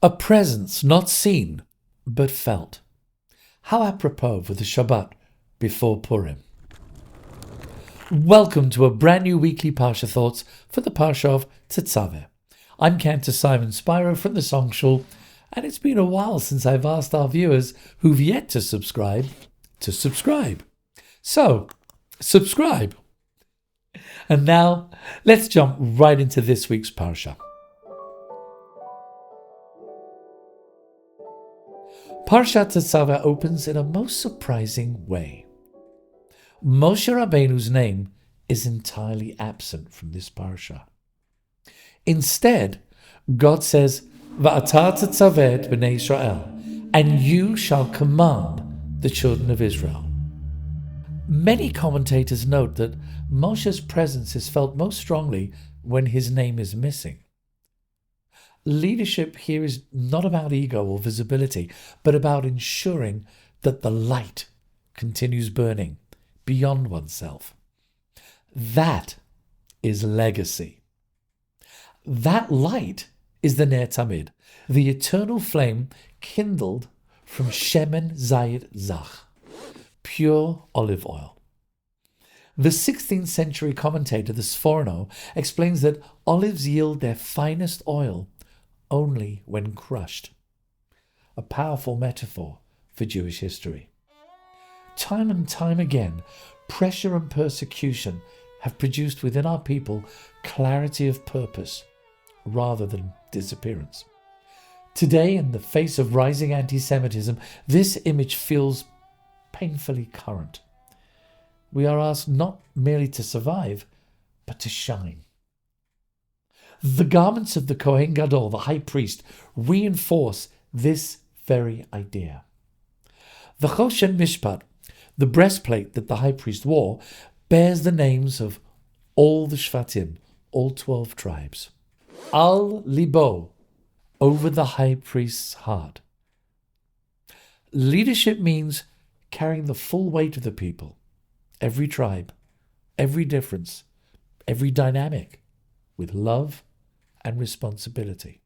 A presence not seen, but felt. How apropos for the Shabbat before Purim. Welcome to a brand new weekly Parsha Thoughts for the Parsha of Tetzaveh. I'm Cantor Spiro from the Song Shul, and it's been a while since I've asked our viewers who've yet to subscribe to subscribe. So, subscribe. And now, let's jump right into this week's Parsha. Parshat Tetzaveh opens in a most surprising way. Moshe Rabbeinu's name is entirely absent from this Parsha. Instead, God says, Va'ata tetzaveh et b'nei Israel, and you shall command the children of Israel. Many commentators note that Moshe's presence is felt most strongly when his name is missing. Leadership here is not about ego or visibility, but about ensuring that the light continues burning beyond oneself. That is legacy. That light is the Ner Tamid, the eternal flame kindled from Shemen Zayit Zach, pure olive oil. The 16th century commentator, the Spiro, explains that olives yield their finest oil only when crushed. A powerful metaphor for Jewish history. Time and time again, pressure and persecution have produced within our people clarity of purpose rather than disappearance. Today, in the face of rising anti-Semitism, this image feels painfully current. We are asked not merely to survive, but to shine. The garments of the Kohen Gadol, the high priest, reinforce this very idea. The Choshen Mishpat, the breastplate that the high priest wore, bears the names of all the Shvatim, all 12 tribes. Al Libo, over the high priest's heart. Leadership means carrying the full weight of the people, every tribe, every difference, every dynamic, with love and responsibility.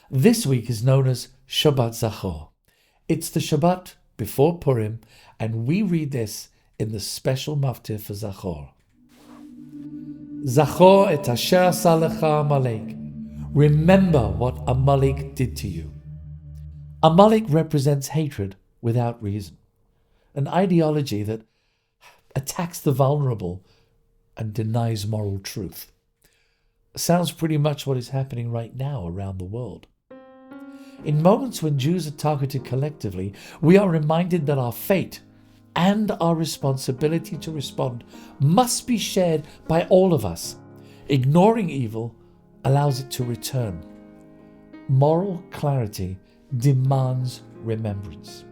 This week is known as Shabbat Zachor. It's the Shabbat before Purim, and we read this in the special maftir for Zachor. Zachor et asher asa lecha Amalek. Remember what Amalek did to you. Amalek represents hatred without reason, an ideology that attacks the vulnerable and denies moral truth. Sounds pretty much what is happening right now around the world. In moments when Jews are targeted collectively, we are reminded that our fate and our responsibility to respond must be shared by all of us. Ignoring evil allows it to return. Moral clarity demands remembrance.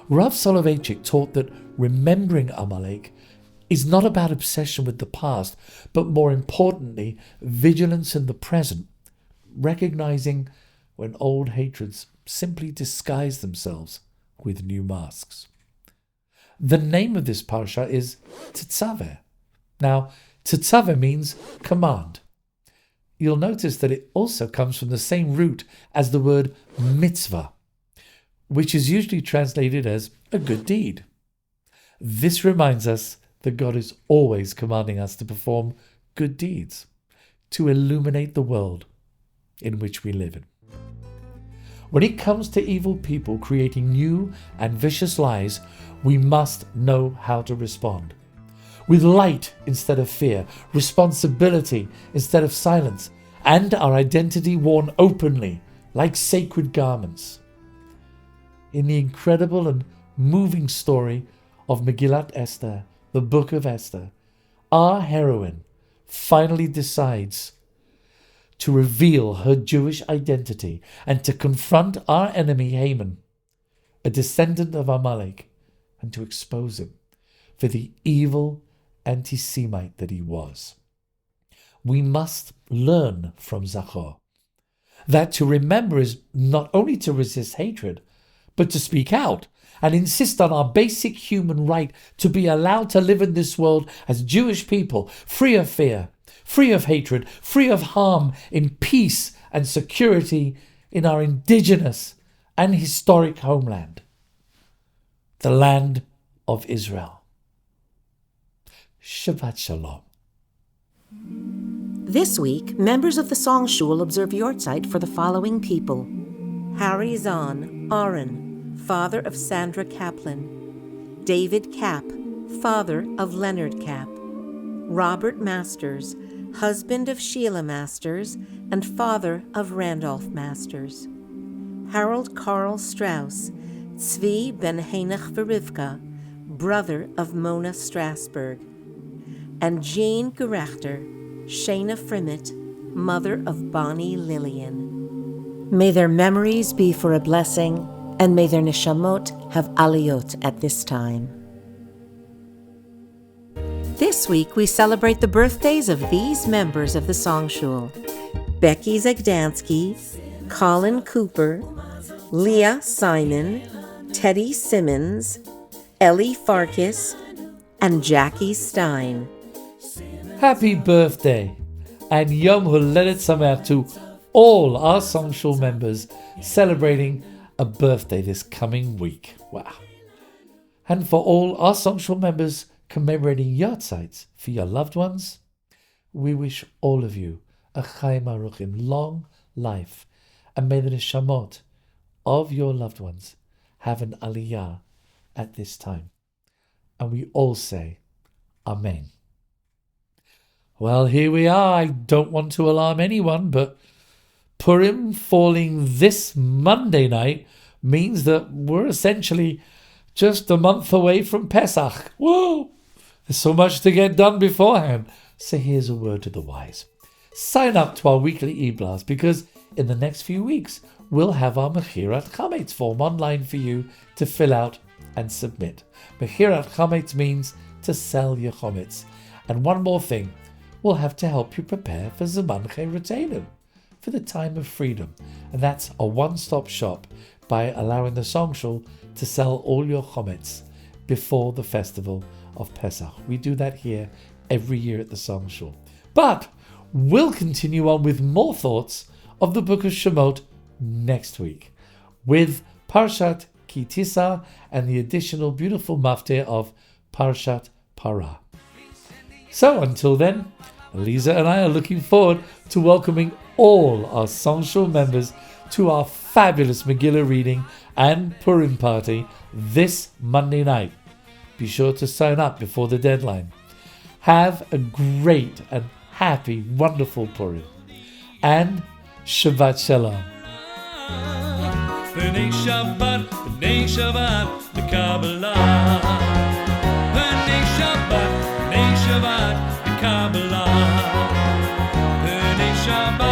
Rav Soloveitchik taught that remembering Amalek is not about obsession with the past, but more importantly, vigilance in the present, recognizing when old hatreds simply disguise themselves with new masks. The name of this parsha is Tetzaveh. Now, Tetzaveh means command. You'll notice that it also comes from the same root as the word mitzvah, which is usually translated as a good deed. This reminds us that God is always commanding us to perform good deeds, to illuminate the world in which we live in. When it comes to evil people creating new and vicious lies, we must know how to respond. With light instead of fear, responsibility instead of silence, and our identity worn openly like sacred garments. In the incredible and moving story of Megillat Esther, the book of Esther, our heroine finally decides to reveal her Jewish identity and to confront our enemy Haman, a descendant of Amalek, and to expose him for the evil anti-Semite that he was. We must learn from Zachor that to remember is not only to resist hatred, but to speak out and insist on our basic human right to be allowed to live in this world as Jewish people, free of fear, free of hatred, free of harm, in peace and security in our indigenous and historic homeland, the land of Israel. Shabbat Shalom. This week, members of the Song Shul observe Yortzeit for the following people: Harry Zahn, Aaron, father of Sandra Kaplan; David Kapp, father of Leonard Kapp; Robert Masters, husband of Sheila Masters and father of Randolph Masters; Harold Carl Strauss, Tzvi ben Henoch Verivka, brother of Mona Strasberg; and Jean Gerechter, Shana Frimit, mother of Bonnie Lillian. May their memories be for a blessing, and may their neshamot have aliyot at this time. This week we celebrate the birthdays of these members of the Song Shul: Becky Zagdansky, Colin Cooper, Leah Simon, Teddy Simmons, Ellie Farkas, and Jackie Stein. Happy birthday and Yom Huledet Sameach to all our Song Shul members celebrating a birthday this coming week. Wow. And for all our Song Shul members commemorating Yortzeit for your loved ones, we wish all of you a Chaim Aruchim, long life, and may the neshamot of your loved ones have an aliyah at this time. And we all say, Amen. Well, here we are. I don't want to alarm anyone, but Purim falling this Monday night means that we're essentially just a month away from Pesach. Whoa! There's so much to get done beforehand. So here's a word to the wise. Sign up to our weekly e-blast, because in the next few weeks we'll have our Mechirat Chametz form online for you to fill out and submit. Mechirat Chametz means to sell your chametz. And one more thing, we'll have to help you prepare for Zaman Chereteinu, for the time of freedom. And that's a one-stop shop by allowing the Song Shul to sell all your chametz before the festival of Pesach. We do that here every year at the Song Shul. But we'll continue on with more thoughts of the Book of Shemot next week, with Parshat Ki Tisa and the additional beautiful maftir of Parshat Parah. So until then, Eliza and I are looking forward to welcoming all our Song Shul members to our fabulous Megillah reading and Purim party this Monday night. Be sure to sign up before the deadline. Have a great and happy, wonderful Purim. And Shabbat Shalom. B'nei Shabbat, the Kabbalah. B'nei Shabbat, the Kabbalah. B'nei Shabbat.